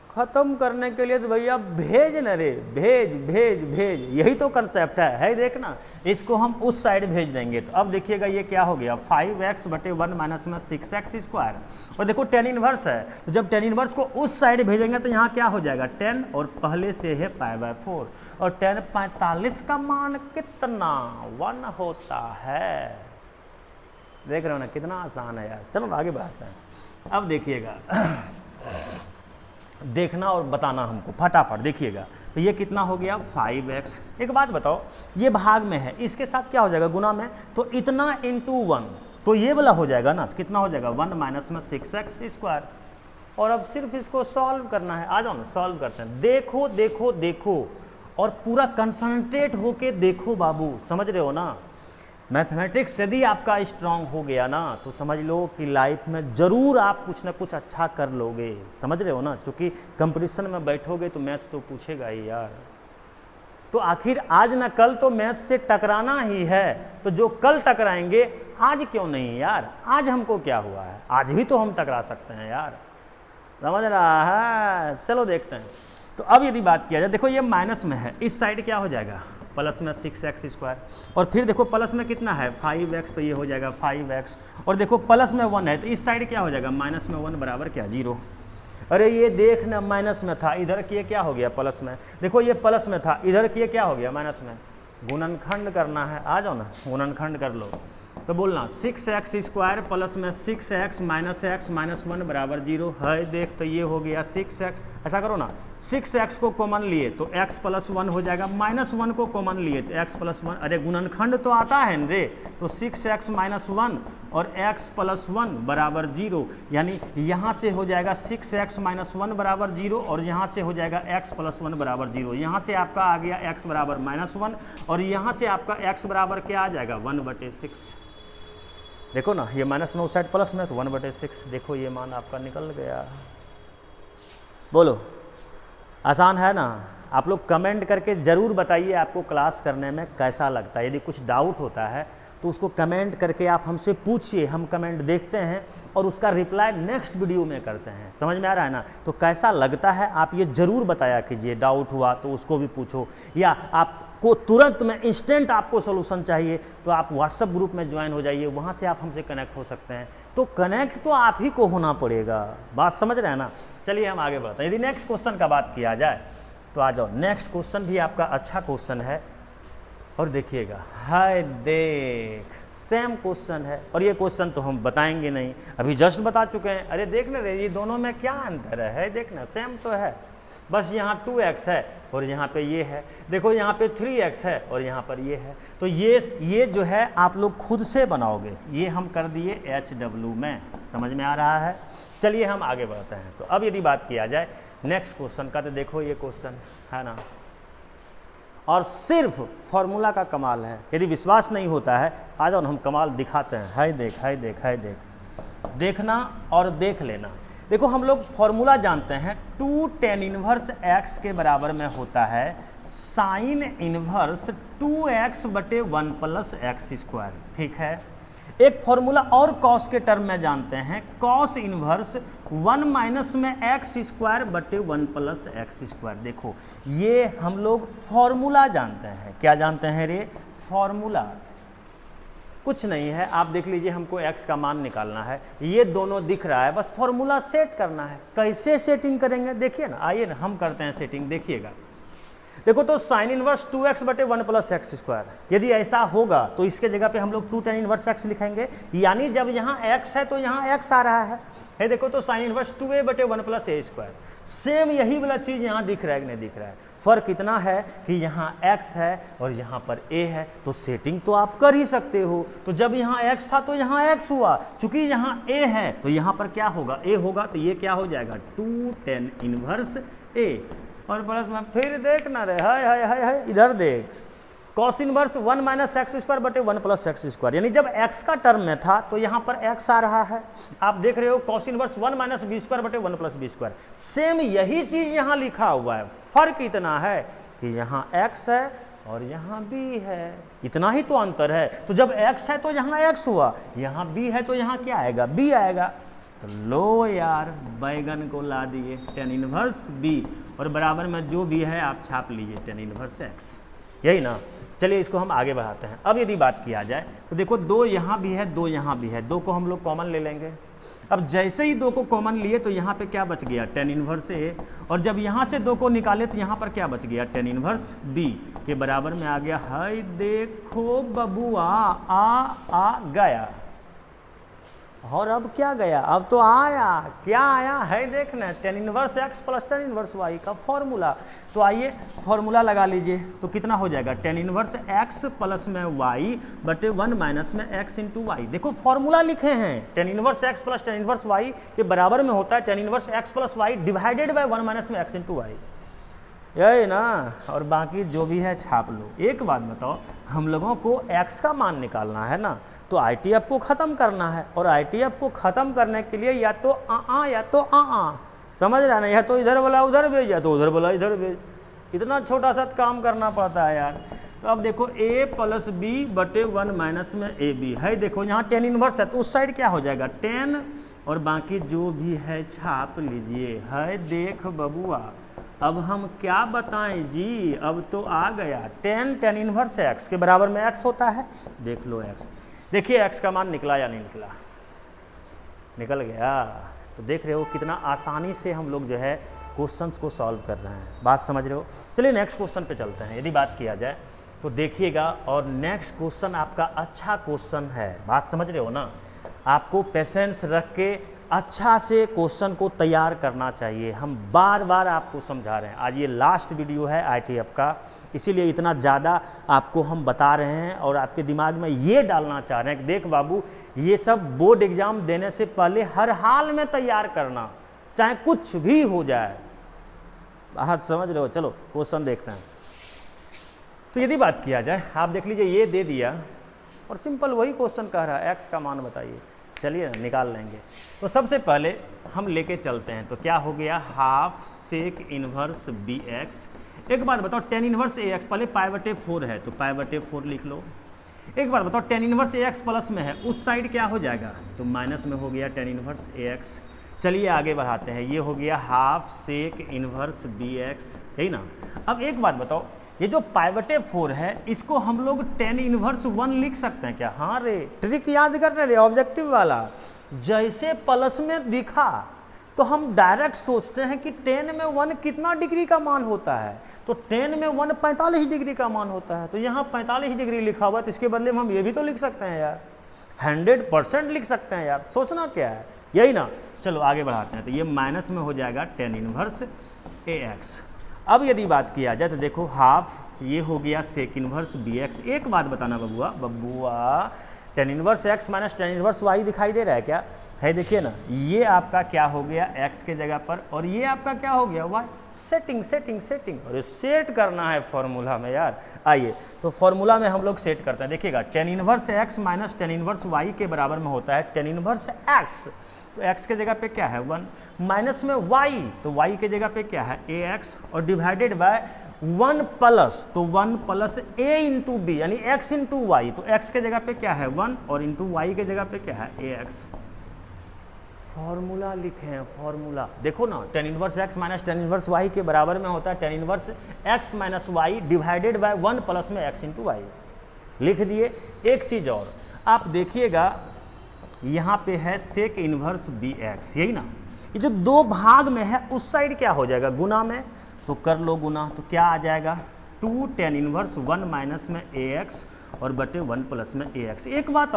ख़त्म करने के लिए तो भैया भेज न रे, भेज भेज भेज, यही तो कंसेप्ट है देखना। इसको हम उस साइड भेज देंगे, तो अब देखिएगा ये क्या हो गया 5x/1 माइनस में 6x², और देखो tan इनवर्स है, तो जब tan इनवर्स को उस साइड भेजेंगे तो यहाँ क्या हो जाएगा 10, और पहले से है π/4, और tan 45 का मान कितना 1 होता है। देख रहे हो ना कितना आसान है यार। चलो आगे बढ़ते हैं। अब देखिएगा, देखना और बताना हमको फटाफट। देखिएगा तो ये कितना हो गया 5x। एक बात बताओ, ये भाग में है, इसके साथ क्या हो जाएगा गुना में, तो इतना इंटू 1, तो ये वाला हो जाएगा ना, तो कितना हो जाएगा 1 माइनस में 6x²। और अब सिर्फ इसको सॉल्व करना है। आ जाओ ना सॉल्व करते हैं। देखो देखो देखो, और पूरा कंसंट्रेट होके देखो बाबू, समझ रहे हो ना। मैथमेटिक्स यदि आपका स्ट्रांग हो गया ना, तो समझ लो कि लाइफ में ज़रूर आप कुछ ना कुछ अच्छा कर लोगे, समझ रहे हो ना। क्योंकि कंपटीशन में बैठोगे तो मैथ तो पूछेगा ही यार। तो आखिर आज ना कल तो मैथ से टकराना ही है, तो जो कल टकराएंगे आज क्यों नहीं यार। आज हमको क्या हुआ है, आज भी तो हम टकरा सकते हैं यार, समझ रहा है। चलो देखते हैं। तो अब यदि बात किया जाए, देखो ये माइनस में है, इस साइड क्या हो जाएगा प्लस में 6x², और फिर देखो प्लस में कितना है 5x, तो ये हो जाएगा 5x, और देखो प्लस में 1 है, तो इस साइड क्या हो जाएगा माइनस में 1 बराबर क्या 0। अरे ये देख ना, माइनस में था, इधर किए क्या हो गया प्लस में। देखो ये प्लस में था, इधर किए क्या हो गया माइनस में। गुणनखंड करना है, आ जाओ ना गुणनखंड कर लो। तो बोलना 6x² प्लस में 6x माइनस x माइनस 1 बराबर 0 है। देख तो ये हो गया 6x, ऐसा करो ना 6x को कॉमन लिए तो x + 1 हो जाएगा, -1 को कॉमन लिए तो x + 1। अरे गुणनखंड तो आता है न रे, तो 6x - 1 और x + 1 बराबर 0, यानी यहाँ से हो जाएगा 6x - 1 बराबर 0, और यहाँ से हो जाएगा x + 1 बराबर 0। यहाँ से आपका आ गया x बराबर -1, और यहाँ से आपका x बराबर क्या आ जाएगा 1/6। देखो ना ये माइनस में उस साइड प्लस में, तो 1/6। देखो ये मान आपका निकल गया। बोलो आसान है ना। आप लोग कमेंट करके ज़रूर बताइए आपको क्लास करने में कैसा लगता है। यदि कुछ डाउट होता है तो उसको कमेंट करके आप हमसे पूछिए, हम कमेंट देखते हैं और उसका रिप्लाई नेक्स्ट वीडियो में करते हैं। समझ में आ रहा है ना। तो कैसा लगता है आप ये ज़रूर बताया कीजिए। डाउट हुआ तो उसको भी पूछो, या आपको तुरंत में इंस्टेंट आपको सोल्यूशन चाहिए तो आप व्हाट्सएप ग्रुप में ज्वाइन हो जाइए, वहाँ से आप हमसे कनेक्ट हो सकते हैं। तो कनेक्ट तो आप ही को होना पड़ेगा, बात समझ रहे हैं ना। चलिए हम आगे बढ़ते हैं। यदि नेक्स्ट क्वेश्चन का बात किया जाए तो आ जाओ, नेक्स्ट क्वेश्चन भी आपका अच्छा क्वेश्चन है। और देखिएगा, हाय देख सेम क्वेश्चन है, और ये क्वेश्चन तो हम बताएंगे नहीं, अभी जस्ट बता चुके हैं। अरे देख ना रे, ये दोनों में क्या अंतर है, देखना सेम तो है, बस यहाँ 2x है और यहाँ पे ये है। देखो यहाँ पे 3x है और यहाँ पर ये है। तो ये जो है आप लोग खुद से बनाओगे, ये हम कर दिए HW में। समझ में आ रहा है। चलिए हम आगे बढ़ते हैं। तो अब यदि बात किया जाए नेक्स्ट क्वेश्चन का, तो देखो ये क्वेश्चन है ना, और सिर्फ फॉर्मूला का कमाल है। यदि विश्वास नहीं होता है आ जाओ ना, हम कमाल दिखाते हैं। हाय देख, हाय देख, हाय देख, देखना और देख लेना। देखो हम लोग फॉर्मूला जानते हैं, 2 tan इनवर्स x के बराबर में होता है साइन इनवर्स 2x/1 + x²। ठीक है। एक फॉर्मूला और कॉस के टर्म में जानते हैं, कॉस इनवर्स 1 माइनस में x²/1 + x²। देखो ये हम लोग फॉर्मूला जानते हैं। क्या जानते हैं रे, फॉर्मूला। कुछ नहीं है, आप देख लीजिए, हमको x का मान निकालना है, ये दोनों दिख रहा है, बस फॉर्मूला सेट करना है। कैसे सेटिंग करेंगे देखिए ना, आइए ना हम करते हैं सेटिंग, देखिएगा। देखो तो साइन इनवर्स 2x बटे 1 प्लस एक्स स्क्वायर, यदि ऐसा होगा तो इसके जगह पे हम लोग 2 tan इनवर्स x लिखेंगे, यानी जब यहाँ x है तो यहाँ x आ रहा है। देखो तो साइन इनवर्स 2a बटे 1 प्लस ए स्क्वायर, सेम यही वाला चीज़ यहाँ दिख रहा है कि नहीं दिख रहा है। फ़र्क इतना है कि यहाँ x है और यहाँ पर a है, तो सेटिंग तो आप कर ही सकते हो। तो जब यहाँ x था तो यहाँ x हुआ, चूंकि यहाँ a है तो यहाँ पर क्या होगा, a होगा, तो ये क्या हो जाएगा 2 tan इनवर्स a, और प्लस में फिर देखना रे, हाय हाय हाय हाय, इधर देख, cos inverse 1 minus x square बटे 1 प्लस एक्स स्क्वायर, यानी जब x का टर्म में था तो यहाँ पर x आ रहा है। आप देख रहे हो cos inverse 1 minus b square बटे 1 प्लस बी स्क्वायर, सेम यही चीज़ यहाँ लिखा हुआ है। फर्क इतना है कि यहाँ x है और यहाँ b है, इतना ही तो अंतर है। तो जब x है तो यहाँ x हुआ, यहाँ b है तो यहाँ क्या आएगा, b आएगा। तो लो यार, बैगन को ला दिए tan इनवर्स b, और बराबर में जो भी है आप छाप लीजिए tan इनवर्स x, यही ना। चलिए इसको हम आगे बढ़ाते हैं। अब यदि बात किया जाए तो देखो 2 यहाँ भी है, 2 यहाँ भी है, 2 को हम लोग कॉमन ले लेंगे। अब जैसे ही 2 को कॉमन लिए तो यहाँ पे क्या बच गया, tan इनवर्स a, और जब यहाँ से 2 को निकाले तो यहाँ पर क्या बच गया, tan इनवर्स b के बराबर में आ गया। हाय देखो बबुआ, आ गया, और अब क्या गया, अब तो आया, क्या आया है देखना, tan inverse x plus tan inverse y का फॉर्मूला। तो आइए फॉर्मूला लगा लीजिए, तो कितना हो जाएगा, tan इनवर्स x प्लस में y बटे 1 माइनस में x इंटू वाई। देखो फॉर्मूला लिखे हैं, tan inverse x plus tan inverse y के बराबर में होता है tan inverse x plus y divided by 1 minus में x इंटू वाई, यही ना। और बाकी जो भी है छाप लो। एक बात बताओ, हम लोगों को x का मान निकालना है ना, तो ITF को ख़त्म करना है, और ITF को ख़त्म करने के लिए या तो या तो समझ रहा ना, या तो इधर वाला उधर भेज या तो उधर वाला इधर भेज, इतना छोटा सा काम करना पड़ता है यार। तो अब देखो a प्लस बी बटे 1 माइनस में ए बी है, देखो यहाँ tan इनवर्स है तो उस साइड क्या हो जाएगा tan, और बाकी जो भी है छाप लीजिए। है देख बबुआ, अब हम क्या बताएं जी, अब तो आ गया tan इनवर्स x के बराबर में x होता है। देख लो x, देखिए x का मान निकला या नहीं निकला, निकल गया। तो देख रहे हो कितना आसानी से हम लोग जो है क्वेश्चंस को सॉल्व कर रहे हैं, बात समझ रहे हो। चलिए नेक्स्ट क्वेश्चन पे चलते हैं। यदि बात किया जाए तो देखिएगा, और नेक्स्ट क्वेश्चन आपका अच्छा क्वेश्चन है, बात समझ रहे हो ना। आपको पेशेंस रख के अच्छा से क्वेश्चन को तैयार करना चाहिए, हम बार बार आपको समझा रहे हैं। आज ये लास्ट वीडियो है ITF का, इसीलिए इतना ज़्यादा आपको हम बता रहे हैं और आपके दिमाग में ये डालना चाह रहे हैं कि देख बाबू, ये सब बोर्ड एग्ज़ाम देने से पहले हर हाल में तैयार करना, चाहे कुछ भी हो जाए। बात समझ रहे हो। चलो क्वेश्चन देखते हैं। तो यदि बात किया जाए, आप देख लीजिए ये दे दिया और सिंपल वही क्वेश्चन कह रहा है x का मान बताइए। चलिए निकाल लेंगे। तो सबसे पहले हम लेके चलते हैं, तो क्या हो गया, हाफ सेक इनवर्स bx। एक बात बताओ, tan इनवर्स ax पहले पाई बटे 4 है तो पाई बटे 4 लिख लो। एक बात बताओ, tan इनवर्स ax प्लस में है, उस साइड क्या हो जाएगा, तो माइनस में हो गया tan इनवर्स ax। चलिए आगे बढ़ाते हैं, ये हो गया हाफ सेक इनवर्स bx, है ना। अब एक बात बताओ, ये जो पाई बटे 4 है इसको हम लोग tan इनवर्स 1 लिख सकते हैं क्या। हाँ रे, ट्रिक याद कर रहे, ऑब्जेक्टिव वाला। जैसे प्लस में दिखा तो हम डायरेक्ट सोचते हैं कि tan में 1 कितना डिग्री का मान होता है, तो tan में 1 45 डिग्री का मान होता है। तो यहाँ 45 डिग्री लिखा हुआ, तो इसके बदले में हम ये भी तो लिख सकते हैं यार, 100% लिख सकते हैं यार, सोचना क्या है, यही ना। चलो आगे बढ़ाते हैं, तो ये माइनस में हो जाएगा tan इनवर्स ax। अब यदि बात किया जाए तो देखो हाफ, ये हो गया सेक इनवर्स bx। एक बात बताना बबुआ, tan inverse x minus tan inverse y दिखाई दे रहा है क्या, है देखिए ना। ये आपका क्या हो गया x के जगह पर, और ये आपका क्या हो गया y। सेटिंग सेटिंग सेटिंग, और सेट करना है फॉर्मूला में यार। आइए तो फॉर्मूला में हम लोग सेट करते हैं। देखिएगा tan inverse x minus tan inverse y के बराबर में होता है tan इनवर्स x, तो x के जगह पे क्या है 1, माइनस में y, तो y के जगह पे क्या है ax, और डिवाइडेड बाय 1 प्लस, तो 1 प्लस a इंटू बी यानी x इंटू वाई, तो x के जगह पे क्या है 1 और इंटू y के जगह पे क्या है ax। फॉर्मूला लिखे हैं, फॉर्मूला देखो ना, tan inverse x minus tan inverse y के बराबर में होता है tan inverse x minus y divided by 1 plus में x इंटू वाई। लिख दिए। एक चीज़ और, आप देखिएगा यहाँ पे है सेक इन्वर्स बी एक्स, यही ना, ये जो दो भाग में है उस साइड क्या हो जाएगा, गुना में, तो कर लो गुना, तो क्या आ जाएगा 2 tan इनवर्स 1 माइनस में ए एक्स और बटे 1 प्लस में ए एक्स। एक बात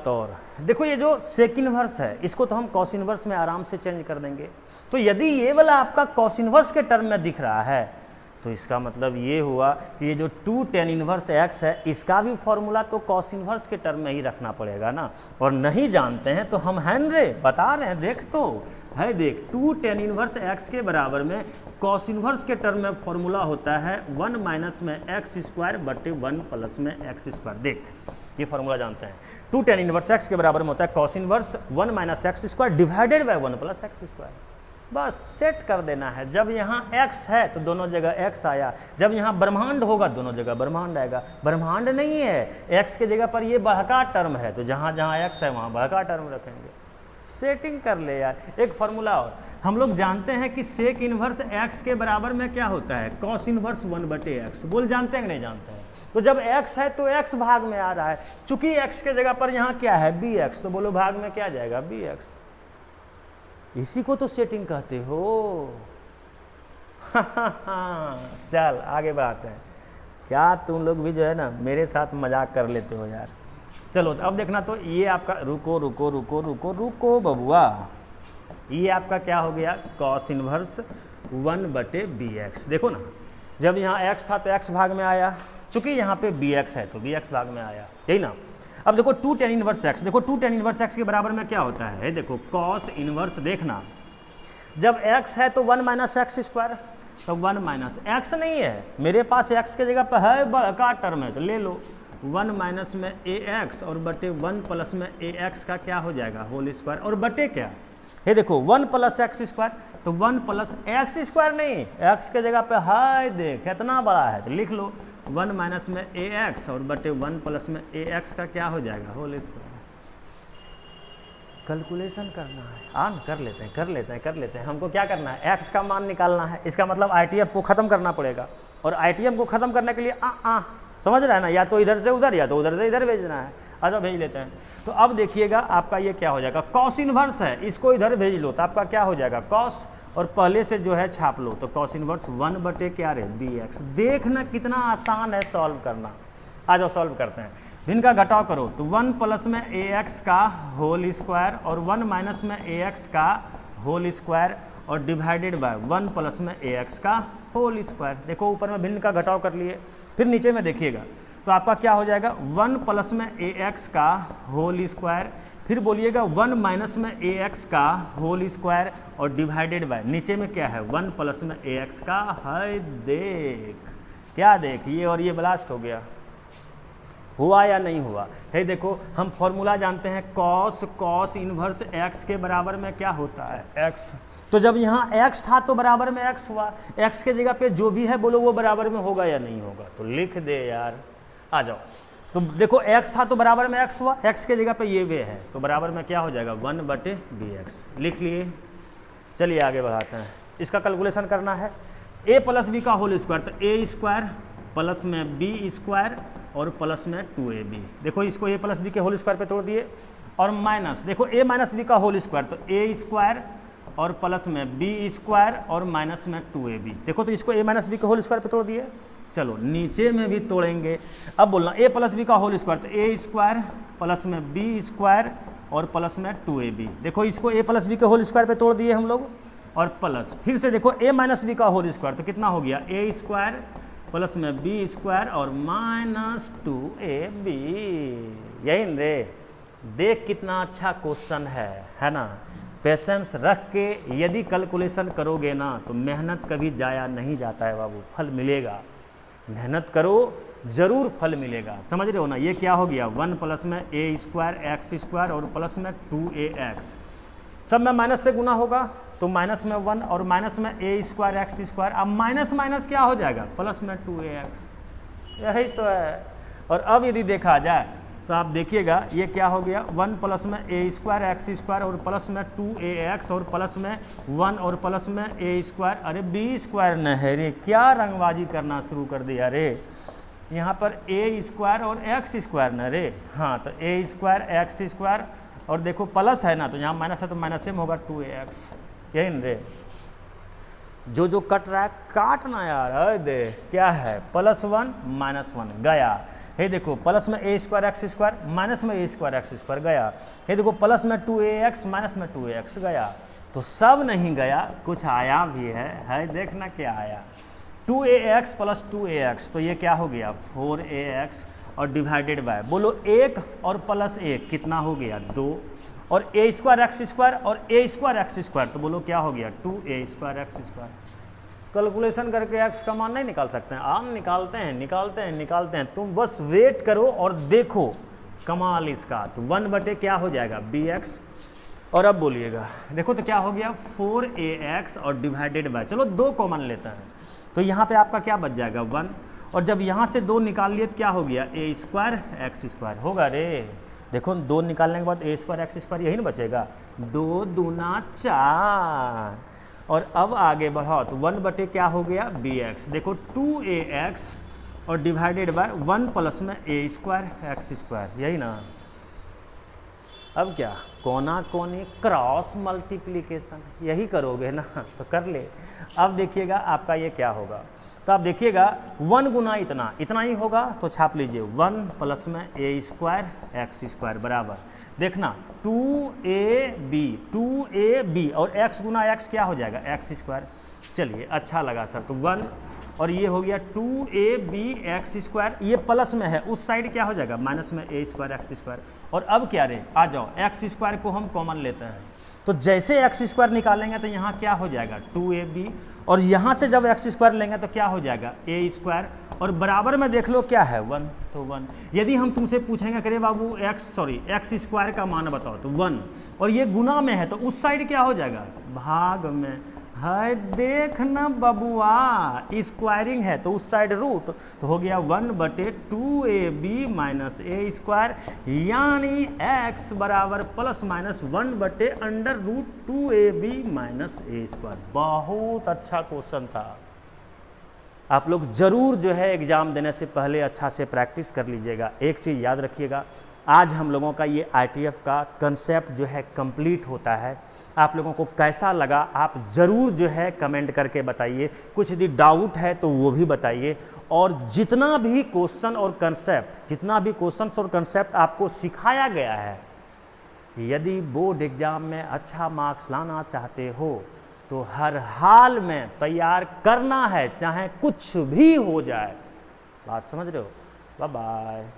और देखो, ये जो सेक इनवर्स है इसको तो हम कॉस इनवर्स में आराम से चेंज कर देंगे। तो यदि ये वाला आपका कॉस इनवर्स के टर्म में दिख रहा है तो इसका मतलब ये हुआ कि ये जो 2 tan इनवर्स एक्स है इसका भी फॉर्मूला तो कॉस इनवर्स के टर्म में ही रखना पड़ेगा ना। और नहीं जानते हैं तो हम हैं रे बता रहे हैं, देख तो है, देख 2 tan इनवर्स एक्स के बराबर में कॉस इनवर्स के टर्म में फॉर्मूला होता है 1 माइनस में एक्स स्क्वायर बटे 1 प्लस में एक्स स्क्वायर। देख ये फॉर्मूला जानते हैं, 2 tan इनवर्स एक्स के बराबर में होता है cos inverse 1 minus x square divided by 1 plus x square. बस सेट कर देना है, जब यहाँ x है तो दोनों जगह x आया, जब यहाँ ब्रह्मांड होगा दोनों जगह ब्रह्मांड आएगा। ब्रह्मांड नहीं है, x के जगह पर ये बहका टर्म है तो जहाँ जहाँ x है वहाँ बहका टर्म रखेंगे। सेटिंग कर ले यार। एक फार्मूला और हम लोग जानते हैं कि सेक इनवर्स x के बराबर में क्या होता है, कॉस इनवर्स 1 बटे एक्स। बोल जानते हैं कि नहीं जानते हैं? तो जब x है तो x भाग में आ रहा है, चूंकि x के जगह पर यहाँ क्या है bx, तो बोलो भाग में क्या जाएगा bx। इसी को तो सेटिंग कहते हो। चल आगे बढ़ाते हैं। क्या तुम लोग भी जो है ना मेरे साथ मजाक कर लेते हो यार। चलो तो अब देखना, तो ये आपका रुको रुको रुको रुको रुको बबुआ, ये आपका क्या हो गया कॉस इनवर्स 1 बटे बी एक्स। देखो ना, जब यहाँ x था तो x भाग में आया, चूंकि यहाँ पे bx है तो bx भाग में आया, यही ना। अब देखो 2 tan इनवर्स x, देखो 2 tan इनवर्स x के बराबर में क्या होता है, देखो कॉस इनवर्स, देखना जब x है तो 1 माइनस एक्स स्क्वायर, तो 1 माइनस एक्स नहीं है मेरे पास, x के जगह पर है बड़का टर्म है तो ले लो 1 माइनस में ए एक्स और बटे 1 प्लस में ए एक्स का क्या हो जाएगा होल स्क्वायर, और बटे क्या है, देखो 1 प्लस एक्स स्क्वायर, तो 1 प्लस एक्स स्क्वायर नहीं, x के जगह पे है, देख इतना बड़ा है तो लिख लो 1 माइनस में ए एक्स और बटे 1 प्लस में ए एक्स का क्या हो जाएगा होल स्क्वायर। कैलकुलेशन करना है, आन कर लेते हैं। हमको क्या करना है, x का मान निकालना है, इसका मतलब ITF को ख़त्म करना पड़ेगा, और ITF को ख़त्म करने के लिए समझ रहा है ना, या तो इधर से उधर या तो उधर से इधर भेजना है। अच्छा भेज लेते हैं। तो अब देखिएगा आपका ये क्या हो जाएगा, कॉस इनवर्स है, इसको इधर भेज लो तो आपका क्या हो जाएगा कॉस, और पहले से जो है छाप लो, तो कॉस इनवर्स 1 बटे क्या रे बी एक्स। देखना कितना आसान है सॉल्व करना। आ जाओ सॉल्व करते हैं। भिन्न का घटाव करो तो 1 प्लस में ए एक्स का होल स्क्वायर और 1 माइनस में ए एक्स का होल स्क्वायर और डिवाइडेड बाय 1 प्लस में ए एक्स का होल स्क्वायर। देखो ऊपर में भिन्न का घटाव कर लिए, फिर नीचे में देखिएगा तो आपका क्या हो जाएगा 1 प्लस में ए एक्स का होल स्क्वायर, फिर बोलिएगा 1 माइनस में ए एक्स का होल स्क्वायर और डिवाइडेड बाय नीचे में क्या है 1 प्लस में ए एक्स का है। देख क्या, देख ये और ये ब्लास्ट हो गया, हुआ या नहीं हुआ है। देखो हम फॉर्मूला जानते हैं कॉस इनवर्स एक्स के बराबर में क्या होता है एक्स, तो जब यहाँ x था तो बराबर में x हुआ, x के जगह पे जो भी है बोलो वो बराबर में होगा या नहीं होगा, तो लिख दे यार। आ जाओ, तो देखो x था तो बराबर में x हुआ, x के जगह पे ये वे है तो बराबर में क्या हो जाएगा 1 बटे बी एक्स, लिख लिए। चलिए आगे बढ़ाते हैं, इसका कैलकुलेशन करना है। a प्लस बी का होल स्क्वायर, तो ए स्क्वायर प्लस में बी स्क्वायर और प्लस में 2ab। देखो इसको a प्लस बी के होल स्क्वायर पे तोड़ दिए, और माइनस देखो a माइनस बी का होल स्क्वायर, तो a स्क्वायर और प्लस में बी स्क्वायर और माइनस में 2ab। देखो तो इसको a माइनस बी के होल स्क्वायर पे तोड़ दिए। चलो नीचे में भी तोड़ेंगे, अब बोलना a प्लस बी का होल स्क्वायर, तो a स्क्वायर प्लस में बी स्क्वायर और प्लस में 2ab। देखो इसको a प्लस बी के होल स्क्वायर पे तोड़ दिए हम लोग, और प्लस फिर से देखो a माइनस बी का होल स्क्वायर, तो कितना हो गया a स्क्वायर प्लस में बी स्क्वायर और माइनस 2ab। यही रे, देख कितना अच्छा क्वेश्चन है ना। पेशेंस रख के यदि कैलकुलेशन करोगे ना तो मेहनत कभी जाया नहीं जाता है बाबू, फल मिलेगा। मेहनत करो ज़रूर फल मिलेगा, समझ रहे हो ना। ये क्या हो गया 1 प्लस में ए स्क्वायर एक्स स्क्वायर और प्लस में 2ax, सब में माइनस से गुना होगा तो माइनस में 1 और माइनस में ए स्क्वायर एक्स स्क्वायर, अब माइनस माइनस क्या हो जाएगा प्लस में 2ax, यही तो है। और अब यदि देखा जाए तो आप देखिएगा ये क्या हो गया 1 प्लस में ए स्क्वायर एक्स स्क्वायर और प्लस में 2ax और प्लस में 1 और प्लस में ए स्क्वायर, अरे बी स्क्वायर न है रे, क्या रंगबाजी करना शुरू कर दिया रे। यहाँ पर ए स्क्वायर और एक्स स्क्वायर ना रे, हाँ तो ए स्क्वायर एक्स स्क्वायर और देखो प्लस है ना, तो यहाँ माइनस है तो माइनस में होगा 2ax, यही ना रे। जो जो कट रहा है काटना यार, अरे दे क्या है +1 -1 गया। हे देखो प्लस में ए स्क्वायर एक्स स्क्वायर माइनस में ए स्क्वायर एक्स स्क्वायर गया। हे देखो प्लस में 2ax माइनस में 2ax गया। तो सब नहीं गया, कुछ आया भी है देखना क्या आया। 2ax + 2ax तो ये क्या हो गया 4ax और डिवाइडेड बाय, बोलो 1 और +1 कितना हो गया 2 और ए स्क्वायर एक्स स्क्वायर और ए स्क्वायर एक्स स्क्वायर तो बोलो क्या हो गया 2a square x square. Calculation करके एक्स का मान नहीं निकाल सकते हैं, आम निकालते हैं। तुम बस वेट करो और देखो कमाल इसका। तो 1 क्या हो जाएगा bx और अब बोलिएगा देखो तो क्या हो गया 4ax और डिवाइडेड बाय, चलो 2 कॉमन लेते हैं तो यहाँ पे आपका क्या बच जाएगा 1 और जब यहाँ से 2 निकाल लिए तो क्या हो गया ए स्क्वायर एक्स स्क्वायर होगा रे। देखो 2 निकालने के बाद ए स्क्वायर एक्स स्क्वायर यही ना बचेगा, 2 दूना 4 और अब आगे बढ़ाओ तो 1 क्या हो गया bx। देखो 2ax और डिवाइडेड बाय 1 प्लस में ए स्क्वायर एक्स स्क्वायर, यही ना। अब क्या कोना कोनी क्रॉस मल्टीप्लिकेशन यही करोगे ना, तो कर ले। अब देखिएगा आपका ये क्या होगा, तो आप देखिएगा 1 गुना इतना ही होगा तो छाप लीजिए 1 प्लस में ए स्क्वायर एक्स स्क्वायर बराबर देखना 2ab और x गुना x क्या हो जाएगा एक्स स्क्वायर। चलिए अच्छा लगा सर, तो 1 और ये हो गया 2ab एक्स स्क्वायर, ये प्लस में है उस साइड क्या हो जाएगा माइनस में ए स्क्वायर एक्स स्क्वायर। और अब क्या रे आ जाओ एक्स स्क्वायर को हम कॉमन लेते हैं तो जैसे एक्स स्क्वायर निकालेंगे तो यहाँ क्या हो जाएगा 2ab और यहाँ से जब एक्स स्क्वायर लेंगे तो क्या हो जाएगा ए स्क्वायर और बराबर में देख लो क्या है 1 तो 1। यदि हम तुमसे पूछेंगे करे बाबू एक्स स्क्वायर का मान बताओ तो 1 और ये गुना में है तो उस साइड क्या हो जाएगा भाग में है। देखना बबुआ स्क्वायरिंग है तो उस साइड रूट तो हो गया 1/2ab माइनस ए स्क्वायर यानी x बराबर ±1/√2ab माइनस ए स्क्वायर। बहुत अच्छा क्वेश्चन था, आप लोग जरूर जो है एग्जाम देने से पहले अच्छा से प्रैक्टिस कर लीजिएगा। एक चीज़ याद रखिएगा, आज हम लोगों का ये ITF का कंसेप्ट जो है कंप्लीट होता है। आप लोगों को कैसा लगा आप ज़रूर जो है कमेंट करके बताइए, कुछ यदि डाउट है तो वो भी बताइए। और जितना भी क्वेश्चन और कंसेप्ट आपको सिखाया गया है, यदि बोर्ड एग्जाम में अच्छा मार्क्स लाना चाहते हो तो हर हाल में तैयार करना है, चाहे कुछ भी हो जाए। बात समझ रहे हो? Bye bye.